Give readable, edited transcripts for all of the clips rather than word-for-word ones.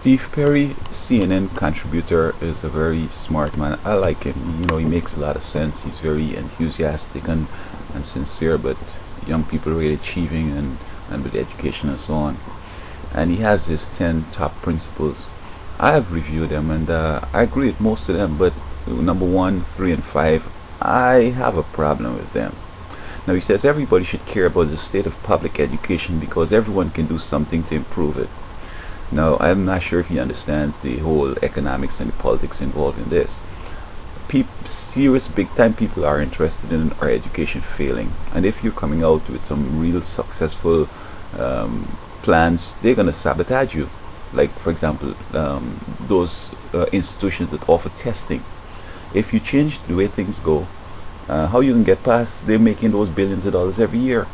Steve Perry, CNN contributor, is a very smart man. I like him. He makes a lot of sense. He's very enthusiastic and sincere, but young people really achieving and with education and so on. And he has his 10 top principles. I have reviewed them and I agree with most of them, but number 1, 3, and 5, I have a problem with them. Now he says everybody should care about the state of public education because everyone can do something to improve it. Now, I'm not sure if he understands the whole economics and the politics involved in this. Serious, big-time people are interested in our education failing, and if you're coming out with some real successful plans, they're gonna sabotage you. Like, for example, those institutions that offer testing. If you change the way things go, how you can get past? They're making those billions of dollars every year,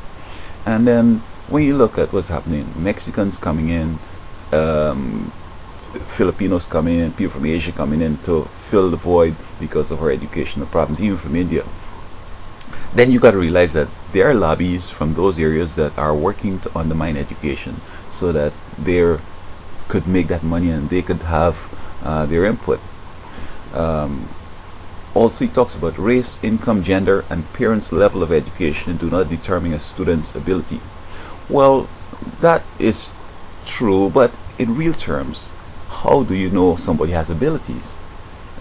and then when you look at what's happening, Mexicans coming in. Filipinos coming in, people from Asia coming in to fill the void because of our educational problems, even from India. Then you got to realize that there are lobbies from those areas that are working to undermine education so that they could make that money and they could have their input. Also, he talks about race, income, gender, and parents' level of education do not determine a student's ability. Well, that is true, but in real terms, how do you know somebody has abilities?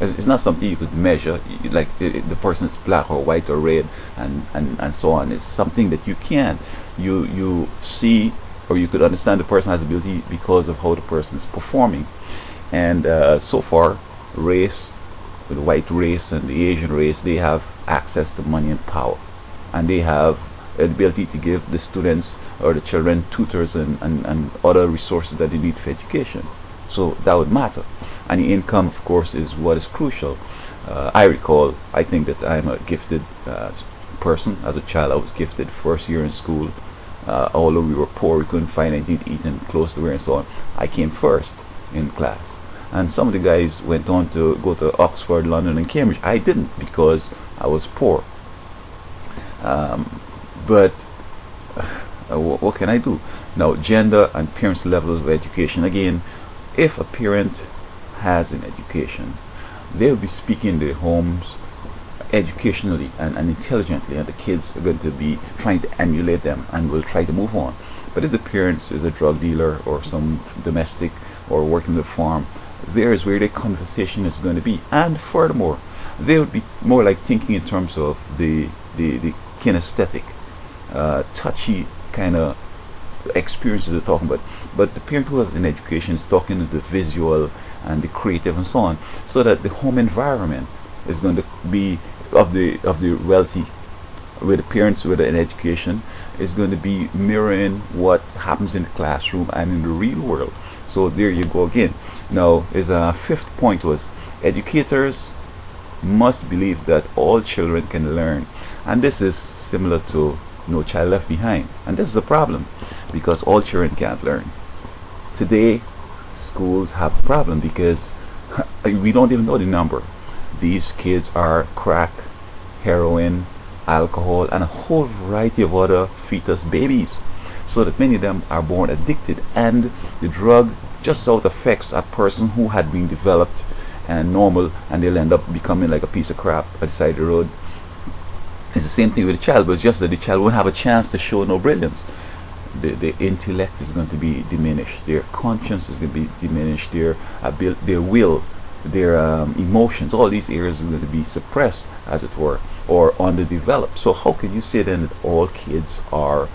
It's not something you could measure, like the person is black or white or red and so on. It's something that you can. You see, or you could understand the person has ability because of how the person is performing. And so far, race, the white race and the Asian race, they have access to money and power. And they have the ability to give the students or the children tutors and other resources that they need for education. So that would matter. And the income, of course, is what is crucial. I think that I'm a gifted person. As a child, I was gifted first year in school. Although we were poor, we couldn't find anything to eat and clothes to wear and so on. I came first in class. And some of the guys went on to go to Oxford, London, and Cambridge. I didn't because I was poor. But what can I do? Now, gender and parents' levels of education. Again, if a parent has an education, they'll be speaking in their homes educationally and intelligently, and the kids are going to be trying to emulate them and will try to move on. But if the parents is a drug dealer or some domestic or working the farm, there is where the conversation is going to be. And furthermore, they would be more like thinking in terms of the kinesthetic, touchy kind of experiences they're talking about. But the parent who has an education is talking to the visual and the creative and so on, so that the home environment is going to be of the wealthy, with the parents with an education, is going to be mirroring what happens in the classroom and in the real world. So there you go again. Now, his fifth point was educators must believe that all children can learn, and this is similar to No Child Left Behind. And this is a problem because all children can't learn. Today, schools have a problem because we don't even know the number. These kids are crack, heroin, alcohol, and a whole variety of other fetus babies, so that many of them are born addicted, and the drug just out affects a person who had been developed and normal, and they'll end up becoming like a piece of crap at the side of the road. It's the same thing with the child, but it's just that the child won't have a chance to show no brilliance. The intellect is going to be diminished, their conscience is going to be diminished, their will, their emotions, all these areas are going to be suppressed, as it were, or underdeveloped. So how can you say then that all kids are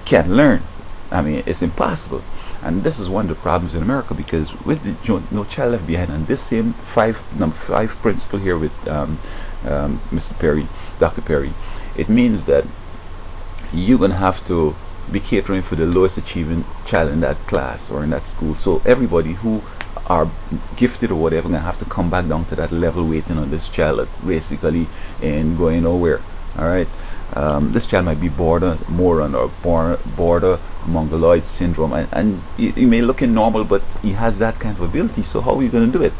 can learn? I mean, it's impossible. And this is one of the problems in America, because with the No Child Left Behind and this same number five principle here with Mr. Perry, Dr. Perry, it means that you're going to have to be catering for the lowest achieving child in that class or in that school. So everybody who are gifted or whatever going to have to come back down to that level, waiting on this child that basically ain't going nowhere. All right. This child might be border mongoloid syndrome, and he may look normal, but he has that kind of ability. So how are we going to do it?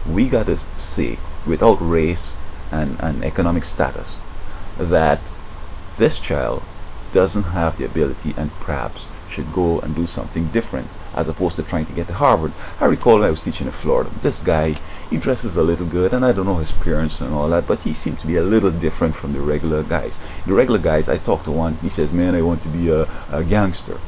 We got to say, without race and economic status, that this child doesn't have the ability and perhaps should go and do something different. as opposed to trying to get to Harvard. I recall when I was teaching in Florida, this guy, he dresses a little good, and I don't know his appearance and all that, but he seemed to be a little different from the regular guys. The regular guys, I talked to one, he says, man, I want to be a gangster.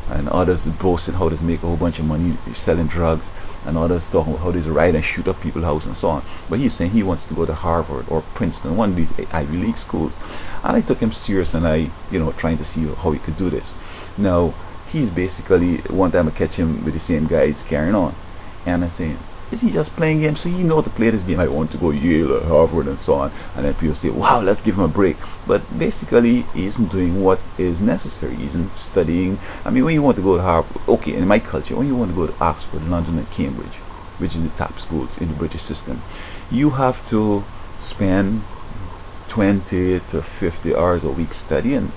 And others boasting how they make a whole bunch of money selling drugs, and others talking about how they ride and shoot up people's house and so on. But he's saying he wants to go to Harvard or Princeton, one of these Ivy League schools. And I took him serious, and I, trying to see how he could do this. Now, he's basically, one time I catch him with the same guys carrying on. And I say, is he just playing games? So he know to play this game. I want to go Yale or Harvard and so on. And then people say, wow, let's give him a break. But basically, he isn't doing what is necessary. He isn't studying. I mean, when you want to go to Harvard, okay, in my culture, when you want to go to Oxford, London, and Cambridge, which is the top schools in the British system, you have to spend 20 to 50 hours a week studying.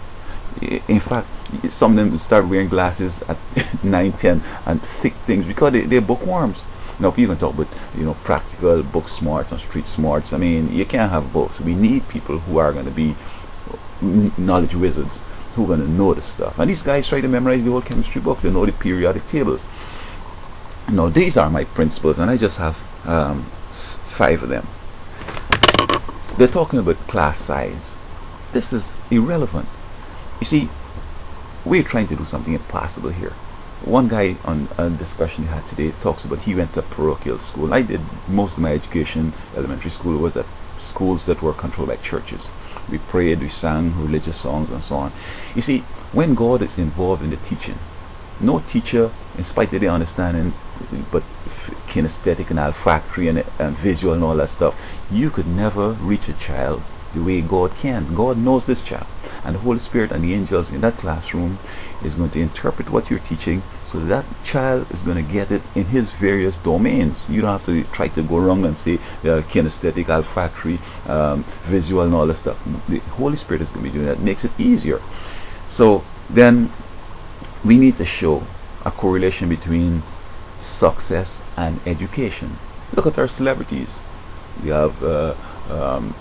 In fact, some of them start wearing glasses at 9, 10, and thick things because they're bookworms. Now people can talk about practical book smarts and street smarts. I mean, you can't have both. We need people who are going to be knowledge wizards, who are going to know the stuff. And these guys try to memorize the whole chemistry book. They know the periodic tables. Now these are my principles, and I just have 5 of them. They're talking about class size. This is irrelevant. You see, we're trying to do something impossible here. One guy on a discussion he had today talks about he went to parochial school. I did most of my education, elementary school, was at schools that were controlled by churches. We prayed, we sang religious songs and so on. You see, when God is involved in the teaching, no teacher, in spite of their understanding, but kinesthetic and olfactory and visual and all that stuff, you could never reach a child the way God can. God knows this child. And the Holy Spirit and the angels in that classroom is going to interpret what you're teaching so that child is going to get it in his various domains. You don't have to try to go wrong and say kinesthetic, olfactory, visual and all that stuff. The Holy Spirit is going to be doing that. It makes it easier. So then we need to show a correlation between success and education. Look at our celebrities. You have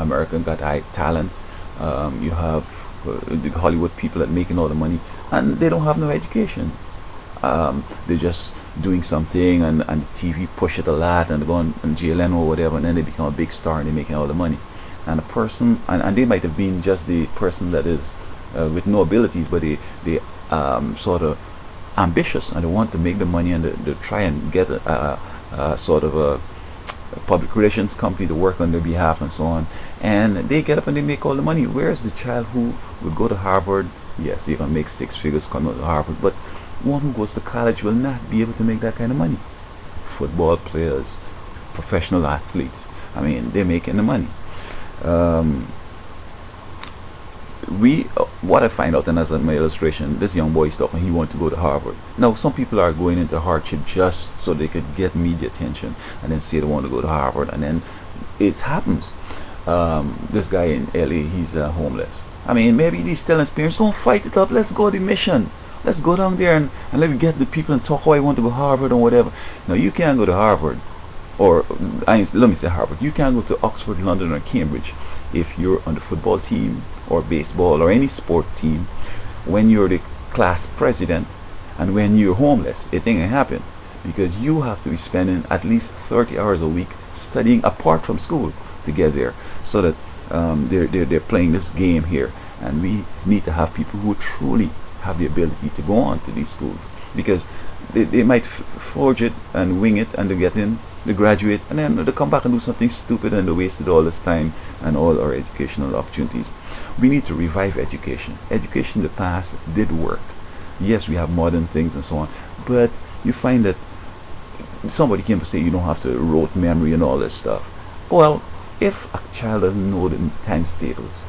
American Got Talent. You have the Hollywood people that making all the money, and they don't have no education. They're just doing something, and the TV push it a lot, and they go on JLN or whatever, and then they become a big star and they're making all the money. And a person, and they might have been just the person that is with no abilities, but they sort of ambitious, and they want to make the money, and they try and get a sort of a public relations company to work on their behalf and so on, and they get up and they make all the money. Where's the child who would go to Harvard? Yes, they're gonna make 6 figures coming out of Harvard, but one who goes to college will not be able to make that kind of money. Football players, professional athletes, I mean, they're making the money. What I find out, and as my illustration, this young boy is talking, he wants to go to Harvard. Now, some people are going into hardship just so they could get media attention and then say they want to go to Harvard, and then it happens. This guy in LA, he's homeless. I mean, maybe he's telling his parents, don't fight it up, let's go to the mission. Let's go down there and let me get the people and talk how I want to go to Harvard or whatever. Now, you can't go to Harvard, or let me say Harvard. You can't go to Oxford, London, or Cambridge if you're on the football team or baseball or any sport team, when you're the class president and when you're homeless. It ain't gonna happen, because you have to be spending at least 30 hours a week studying apart from school to get there, so that they're playing this game here. And we need to have people who truly have the ability to go on to these schools, because they might forge it and wing it, and they get in, they graduate, and then they come back and do something stupid, and they wasted all this time and all our educational opportunities. We need to revive education. Education in the past did work. Yes, we have modern things and so on, but you find that somebody came to say you don't have to rote memory and all this stuff. Well, if a child doesn't know the times tables,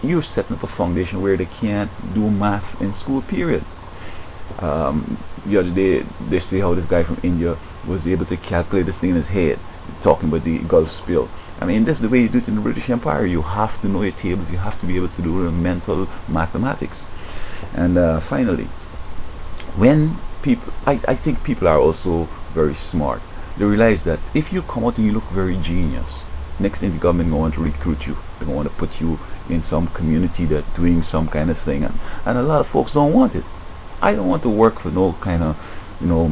you're setting up a foundation where they can't do math in school, period. The other day, they say how this guy from India was able to calculate this thing in his head, talking about the Gulf spill. I mean, that's the way you do it in the British Empire. You have to know your tables. You have to be able to do mental mathematics. And finally, when people, I think people are also very smart. They realize that if you come out and you look very genius, next thing the government going to recruit you. They're going to put you in some community that's doing some kind of thing. And a lot of folks don't want it. I don't want to work for no kind of military